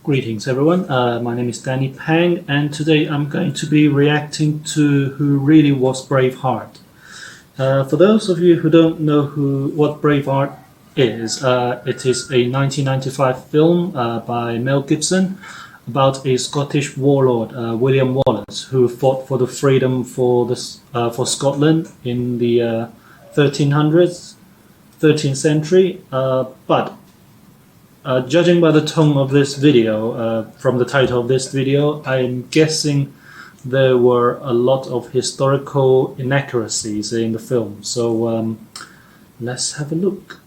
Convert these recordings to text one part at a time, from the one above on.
Greetings, everyone. My name is Danny Pang, and today I'm going to be reacting to Who Really Was Braveheart. For those of you who don't know what Braveheart is, it is a 1995 film by Mel Gibson about a Scottish warlord, William Wallace, who fought for the freedom for Scotland in the 1300s, 13th century. But judging by the tone of this video, from the title of this video, I'm guessing there were a lot of historical inaccuracies in the film. So let's have a look.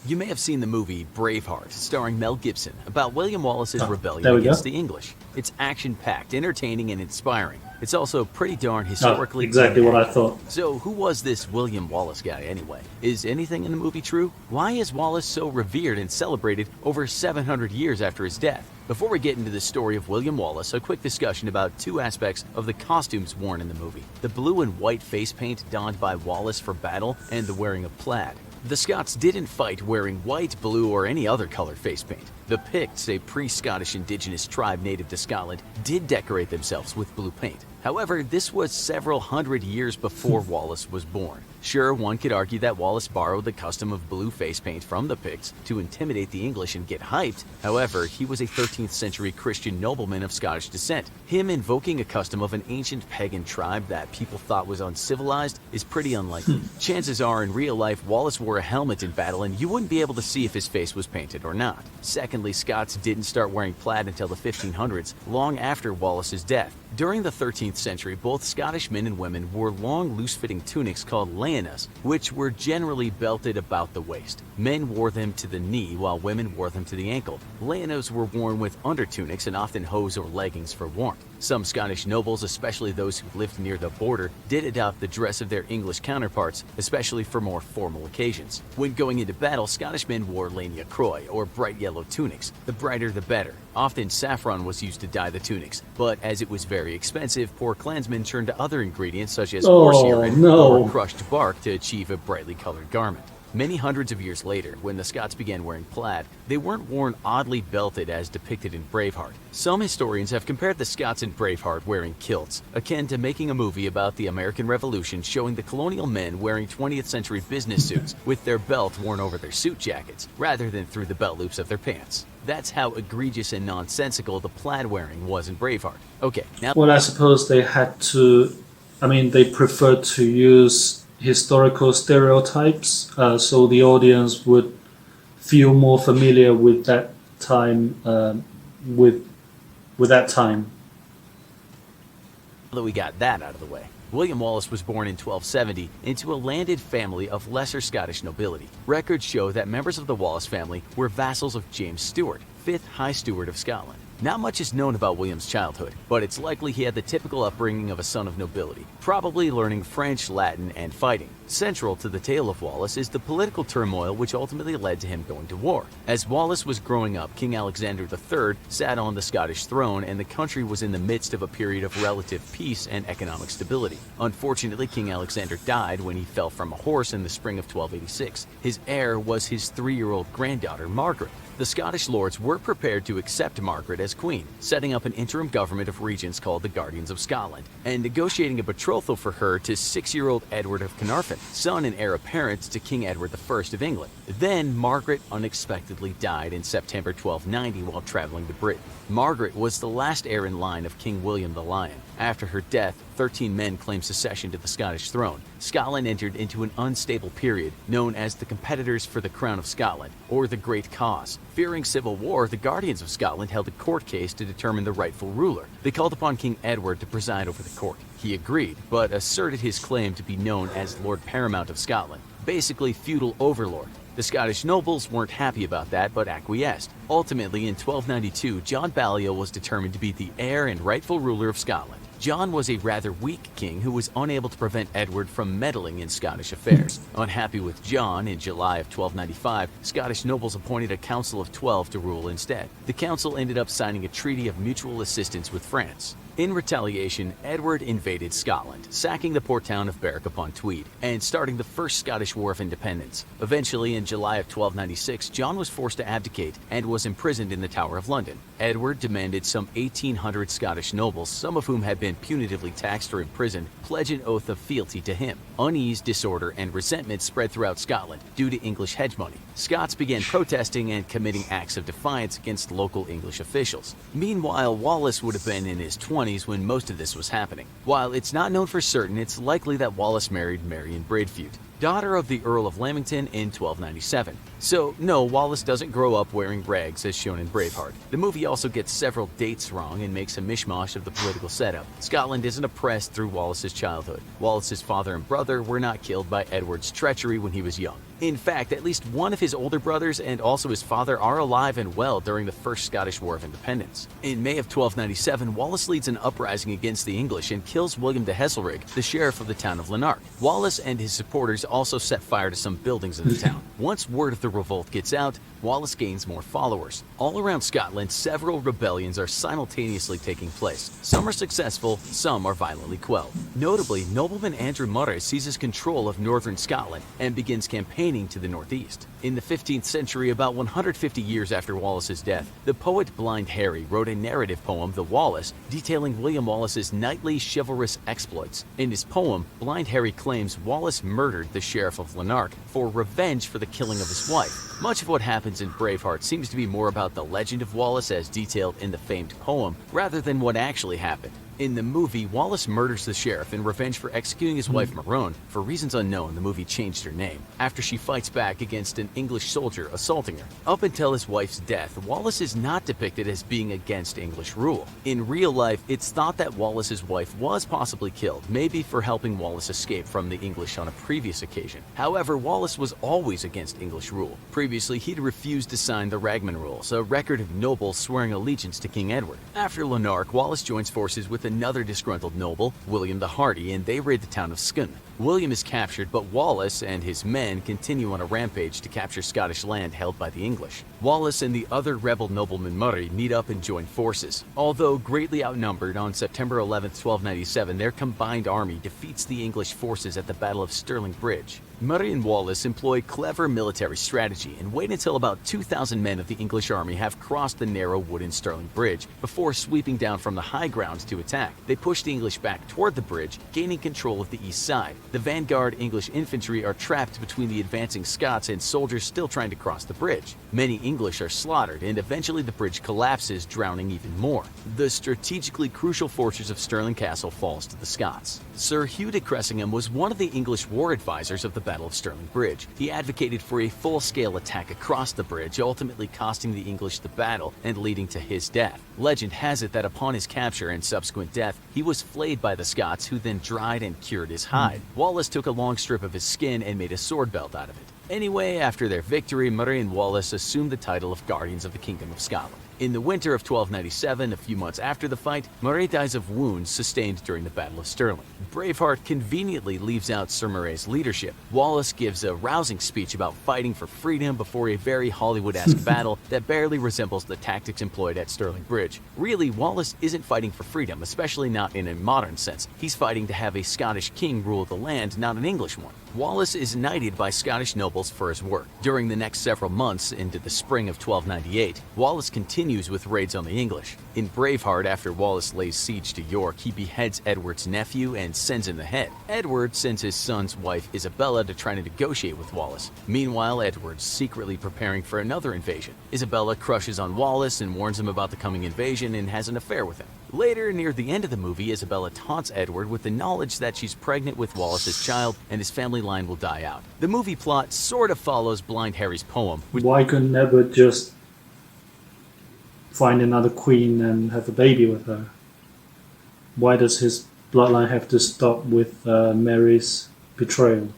You may have seen the movie Braveheart, starring Mel Gibson, about William Wallace's rebellion against the English. It's action-packed, entertaining, and inspiring. It's also pretty darn historically exactly what I thought. So who was this William Wallace guy anyway? Is anything in the movie true? Why is Wallace so revered and celebrated over 700 years after his death? Before we get into the story of William Wallace, a quick discussion about two aspects of the costumes worn in the movie: the blue and white face paint donned by Wallace for battle, and the wearing of plaid. The Scots didn't fight wearing white, blue, or any other color face paint. The Picts, a pre-Scottish indigenous tribe native to Scotland, did decorate themselves with blue paint. However, this was several hundred years before Wallace was born. Sure, one could argue that Wallace borrowed the custom of blue face paint from the Picts to intimidate the English and get hyped. However, he was a 13th century Christian nobleman of Scottish descent. Him invoking a custom of an ancient pagan tribe that people thought was uncivilized is pretty unlikely. Chances are, in real life, Wallace wore a helmet in battle and you wouldn't be able to see if his face was painted or not. Secondly, Scots didn't start wearing plaid until the 1500s, long after Wallace's death. During the 13th century, both Scottish men and women wore long, loose-fitting tunics called leanas, which were generally belted about the waist. Men wore them to the knee, while women wore them to the ankle. Leanas were worn with undertunics and often hose or leggings for warmth. Some Scottish nobles, especially those who lived near the border, did adopt the dress of their English counterparts, especially for more formal occasions. When going into battle, Scottish men wore lania croix, or bright yellow tunics. The brighter the better. Often saffron was used to dye the tunics, but as it was very expensive, poor clansmen turned to other ingredients such as horse urine or crushed bark to achieve a brightly colored garment. Many hundreds of years later, when the Scots began wearing plaid, they weren't worn oddly belted as depicted in Braveheart. Some historians have compared the Scots in Braveheart wearing kilts, akin to making a movie about the American Revolution showing the colonial men wearing 20th century business suits with their belt worn over their suit jackets, rather than through the belt loops of their pants. That's how egregious and nonsensical the plaid wearing was in Braveheart. Okay, now... Well, I suppose they had to... they preferred to use historical stereotypes, so the audience would feel more familiar with that time, with that time. Now that we got that out of the way, William Wallace was born in 1270 into a landed family of lesser Scottish nobility. Records show that members of the Wallace family were vassals of James Stuart, 5th High Steward of Scotland. Not much is known about William's childhood, but it's likely he had the typical upbringing of a son of nobility, probably learning French, Latin, and fighting. Central to the tale of Wallace is the political turmoil which ultimately led to him going to war. As Wallace was growing up, King Alexander III sat on the Scottish throne and the country was in the midst of a period of relative peace and economic stability. Unfortunately, King Alexander died when he fell from a horse in the spring of 1286. His heir was his 3-year-old granddaughter, Margaret. The Scottish lords were prepared to accept Margaret as queen, setting up an interim government of regents called the Guardians of Scotland, and negotiating a betrothal for her to 6-year-old Edward of Carnarvon, son and heir apparent to King Edward I of England. Then Margaret unexpectedly died in September 1290 while traveling to Britain. Margaret was the last heir in line of King William the Lion. After her death, 13 men claimed succession to the Scottish throne. Scotland entered into an unstable period known as the Competitors for the Crown of Scotland, or the Great Cause. Fearing civil war, the Guardians of Scotland held a court case to determine the rightful ruler. They called upon King Edward to preside over the court. He agreed, but asserted his claim to be known as Lord Paramount of Scotland, basically feudal overlord. The Scottish nobles weren't happy about that, but acquiesced. Ultimately, in 1292, John Balliol was determined to be the heir and rightful ruler of Scotland. John was a rather weak king who was unable to prevent Edward from meddling in Scottish affairs. Unhappy with John, in July of 1295, Scottish nobles appointed a Council of 12 to rule instead. The council ended up signing a treaty of mutual assistance with France. In retaliation, Edward invaded Scotland, sacking the port town of Berwick-upon-Tweed, and starting the First Scottish War of Independence. Eventually, in July of 1296, John was forced to abdicate and was imprisoned in the Tower of London. Edward demanded some 1,800 Scottish nobles, some of whom had been punitively taxed or imprisoned, pledge an oath of fealty to him. Unease, disorder, and resentment spread throughout Scotland due to English hegemony. Scots began protesting and committing acts of defiance against local English officials. Meanwhile, Wallace would have been in his 20s when most of this was happening. While it's not known for certain, it's likely that Wallace married Marion Bradefute, daughter of the Earl of Lamington, in 1297. So, no, Wallace doesn't grow up wearing rags as shown in Braveheart. The movie also gets several dates wrong and makes a mishmash of the political setup. Scotland isn't oppressed through Wallace's childhood. Wallace's father and brother were not killed by Edward's treachery when he was young. In fact, at least one of his older brothers and also his father are alive and well during the First Scottish War of Independence. In May of 1297, Wallace leads an uprising against the English and kills William de Heselrigg, the sheriff of the town of Lanark. Wallace and his supporters also set fire to some buildings in the town. Once word of the revolt gets out, Wallace gains more followers. All around Scotland, several rebellions are simultaneously taking place. Some are successful, some are violently quelled. Notably, nobleman Andrew Murray seizes control of northern Scotland and begins campaigning to the northeast. In the 15th century, about 150 years after Wallace's death, the poet Blind Harry wrote a narrative poem, The Wallace, detailing William Wallace's knightly chivalrous exploits. In his poem, Blind Harry claims Wallace murdered the sheriff of Lanark for revenge for the killing of his wife. Much of what happens in Braveheart seems to be more about the legend of Wallace as detailed in the famed poem, rather than what actually happened. In the movie, Wallace murders the sheriff in revenge for executing his wife Marone. For reasons unknown, the movie changed her name, after she fights back against an English soldier assaulting her. Up until his wife's death, Wallace is not depicted as being against English rule. In real life, it's thought that Wallace's wife was possibly killed, maybe for helping Wallace escape from the English on a previous occasion. However, Wallace was always against English rule. Previously, he'd refused to sign the Ragman Rules, a record of nobles swearing allegiance to King Edward. After Lanark, Wallace joins forces with another disgruntled noble, William the Hardy, and they raid the town of Scone. William is captured, but Wallace and his men continue on a rampage to capture Scottish land held by the English. Wallace and the other rebel nobleman Murray meet up and join forces. Although greatly outnumbered, on September 11, 1297, their combined army defeats the English forces at the Battle of Stirling Bridge. Murray and Wallace employ clever military strategy and wait until about 2,000 men of the English army have crossed the narrow wooden Stirling Bridge before sweeping down from the high ground to attack. They push the English back toward the bridge, gaining control of the east side. The vanguard English infantry are trapped between the advancing Scots and soldiers still trying to cross the bridge. Many English are slaughtered, and eventually the bridge collapses, drowning even more. The strategically crucial fortress of Stirling Castle falls to the Scots. Sir Hugh de Cressingham was one of the English war advisors of the Battle of Stirling Bridge. He advocated for a full-scale attack across the bridge, ultimately costing the English the battle and leading to his death. Legend has it that upon his capture and subsequent death, he was flayed by the Scots, who then dried and cured his hide. Wallace took a long strip of his skin and made a sword belt out of it. Anyway, after their victory, Murray and Wallace assumed the title of Guardians of the Kingdom of Scotland. In the winter of 1297, a few months after the fight, Murray dies of wounds sustained during the Battle of Stirling. Braveheart conveniently leaves out Sir Murray's leadership. Wallace gives a rousing speech about fighting for freedom before a very Hollywood-esque battle that barely resembles the tactics employed at Stirling Bridge. Really, Wallace isn't fighting for freedom, especially not in a modern sense. He's fighting to have a Scottish king rule the land, not an English one. Wallace is knighted by Scottish nobles for his work. During the next several months, into the spring of 1298, Wallace continues with raids on the English. In Braveheart, after Wallace lays siege to York, he beheads Edward's nephew and sends him the head. Edward sends his son's wife Isabella to try to negotiate with Wallace. Meanwhile, Edward's secretly preparing for another invasion. Isabella crushes on Wallace and warns him about the coming invasion and has an affair with him. Later, near the end of the movie, Isabella taunts Edward with the knowledge that she's pregnant with Wallace's child and his family line will die out. The movie plot sort of follows Blind Harry's poem. Why couldn't Edward just find another queen and have a baby with her? Why does his bloodline have to stop with Mary's betrayal?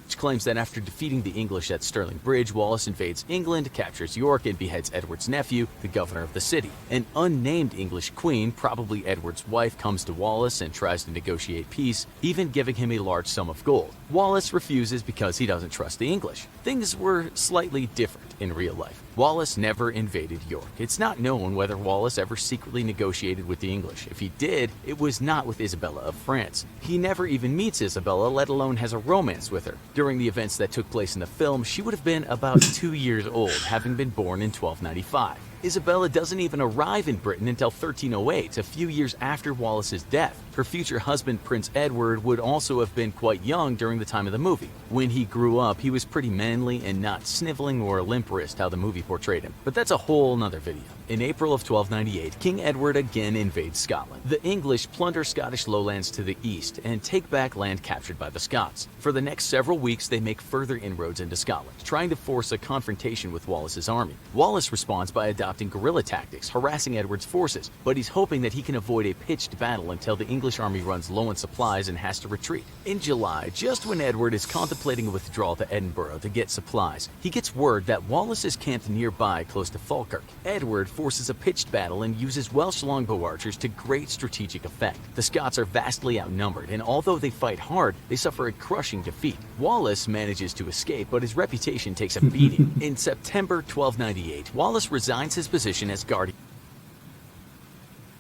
Which claims that after defeating the English at Stirling Bridge, Wallace invades England, captures York, and beheads Edward's nephew, the governor of the city. An unnamed English queen, probably Edward's wife, comes to Wallace and tries to negotiate peace, even giving him a large sum of gold. Wallace refuses because he doesn't trust the English. Things were slightly different in real life. Wallace never invaded York. It's not known whether Wallace ever secretly negotiated with the English. If he did, it was not with Isabella of France. He never even meets Isabella, let alone has a romance with her. During the events that took place in the film, she would have been about 2 years old, having been born in 1295. Isabella doesn't even arrive in Britain until 1308, a few years after Wallace's death. Her future husband, Prince Edward, would also have been quite young during the time of the movie. When he grew up, he was pretty manly and not sniveling or limp wrist how the movie portrayed him. But that's a whole nother video. In April of 1298, King Edward again invades Scotland. The English plunder Scottish lowlands to the east and take back land captured by the Scots. For the next several weeks, they make further inroads into Scotland, trying to force a confrontation with Wallace's army. Wallace responds by adopting guerrilla tactics, harassing Edward's forces, but he's hoping that he can avoid a pitched battle until the English army runs low on supplies and has to retreat. In July, just when Edward is contemplating a withdrawal to Edinburgh to get supplies, he gets word that Wallace is camped nearby close to Falkirk. Edward forces a pitched battle and uses Welsh longbow archers to great strategic effect. The Scots are vastly outnumbered, and although they fight hard, they suffer a crushing defeat. Wallace manages to escape, but his reputation takes a beating. In September 1298, Wallace resigns his position as guardian.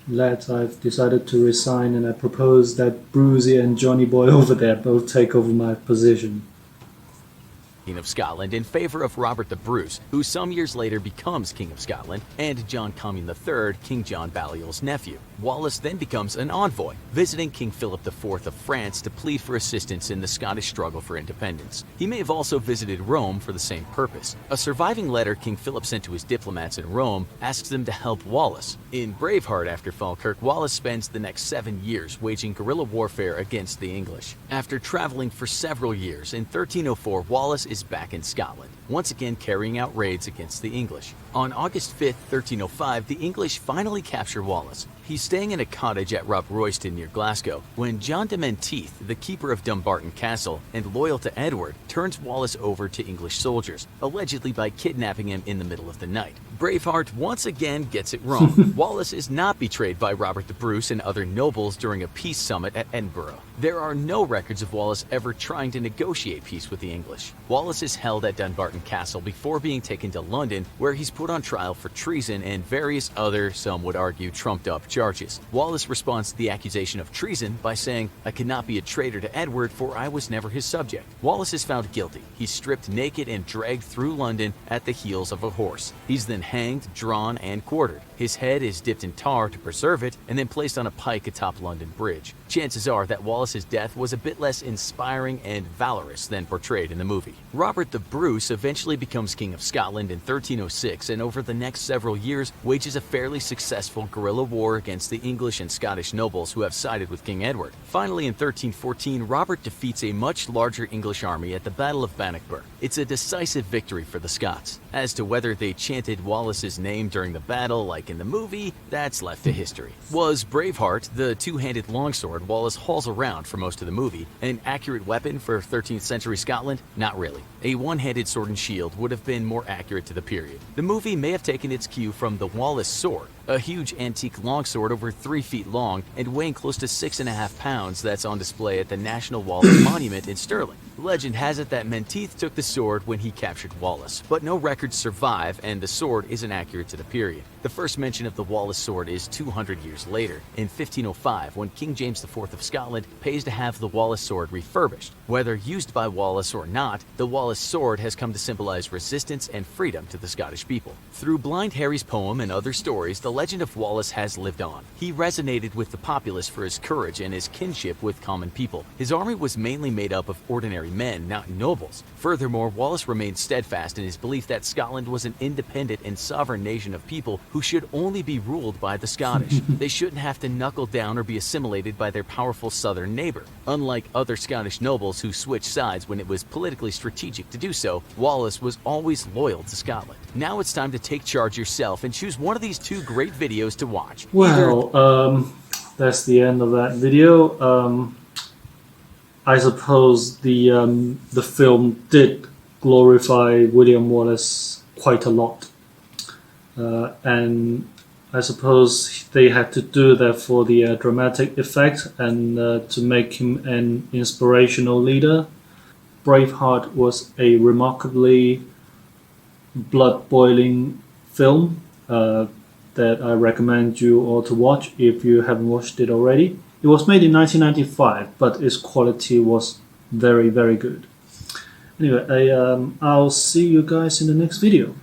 Lads, I've decided to resign, and I propose that Brucey and Johnny Boy over there both take over my position of Scotland in favor of Robert the Bruce, who some years later becomes King of Scotland, and John Comyn III, King John Balliol's nephew. Wallace then becomes an envoy, visiting King Philip IV of France to plead for assistance in the Scottish struggle for independence. He may have also visited Rome for the same purpose. A surviving letter King Philip sent to his diplomats in Rome asks them to help Wallace. In Braveheart after Falkirk, Wallace spends the next 7 years waging guerrilla warfare against the English. After traveling for several years, in 1304, Wallace is back in Scotland, once again carrying out raids against the English. On August 5, 1305, the English finally capture Wallace. He's staying in a cottage at Rob Royston near Glasgow when John de Menteith, the keeper of Dumbarton Castle and loyal to Edward, turns Wallace over to English soldiers, allegedly by kidnapping him in the middle of the night. Braveheart once again gets it wrong. Wallace is not betrayed by Robert the Bruce and other nobles during a peace summit at Edinburgh. There are no records of Wallace ever trying to negotiate peace with the English. Wallace is held at Dumbarton Castle before being taken to London, where he's put on trial for treason and various other, some would argue, trumped-up charges. Wallace responds to the accusation of treason by saying, "I could not be a traitor to Edward, for I was never his subject." Wallace is found guilty. He's stripped naked and dragged through London at the heels of a horse. He's then hanged, drawn, and quartered. His head is dipped in tar to preserve it, and then placed on a pike atop London Bridge. Chances are that Wallace's death was a bit less inspiring and valorous than portrayed in the movie. Robert the Bruce eventually becomes King of Scotland in 1306, and over the next several years wages a fairly successful guerrilla war against the English and Scottish nobles who have sided with King Edward. Finally, in 1314, Robert defeats a much larger English army at the Battle of Bannockburn. It's a decisive victory for the Scots. As to whether they chanted Wallace's name during the battle like in the movie, that's left to history. Was Braveheart, the two-handed longsword Wallace hauls around for most of the movie, an accurate weapon for 13th century Scotland? Not really. A one-handed sword and shield would have been more accurate to the period. The movie may have taken its cue from the Wallace sword, a huge antique longsword over 3 feet long and weighing close to 6.5 pounds that's on display at the National Wallace Monument in Stirling. Legend has it that Menteith took the sword when he captured Wallace, but no records survive and the sword isn't accurate to the period. The first mention of the Wallace sword is 200 years later, in 1505, when King James IV of Scotland pays to have the Wallace sword refurbished. Whether used by Wallace or not, the Wallace sword has come to symbolize resistance and freedom to the Scottish people. Through Blind Harry's poem and other stories, the legend of Wallace has lived on. He resonated with the populace for his courage and his kinship with common people. His army was mainly made up of ordinary men, not nobles. Furthermore, Wallace remained steadfast in his belief that Scotland was an independent and sovereign nation of people who should only be ruled by the Scottish. They shouldn't have to knuckle down or be assimilated by their powerful southern neighbor. Unlike other Scottish nobles who switched sides when it was politically strategic to do so, Wallace was always loyal to Scotland. Now it's time to take charge yourself and choose one of these two great videos to watch. Well, that's the end of that video. I suppose the film did glorify William Wallace quite a lot, and I suppose they had to do that for the dramatic effect and to make him an inspirational leader. Braveheart was a remarkably blood boiling film that I recommend you all to watch if you haven't watched it already. It was made in 1995, but its quality was very, very good. Anyway, I'll see you guys in the next video.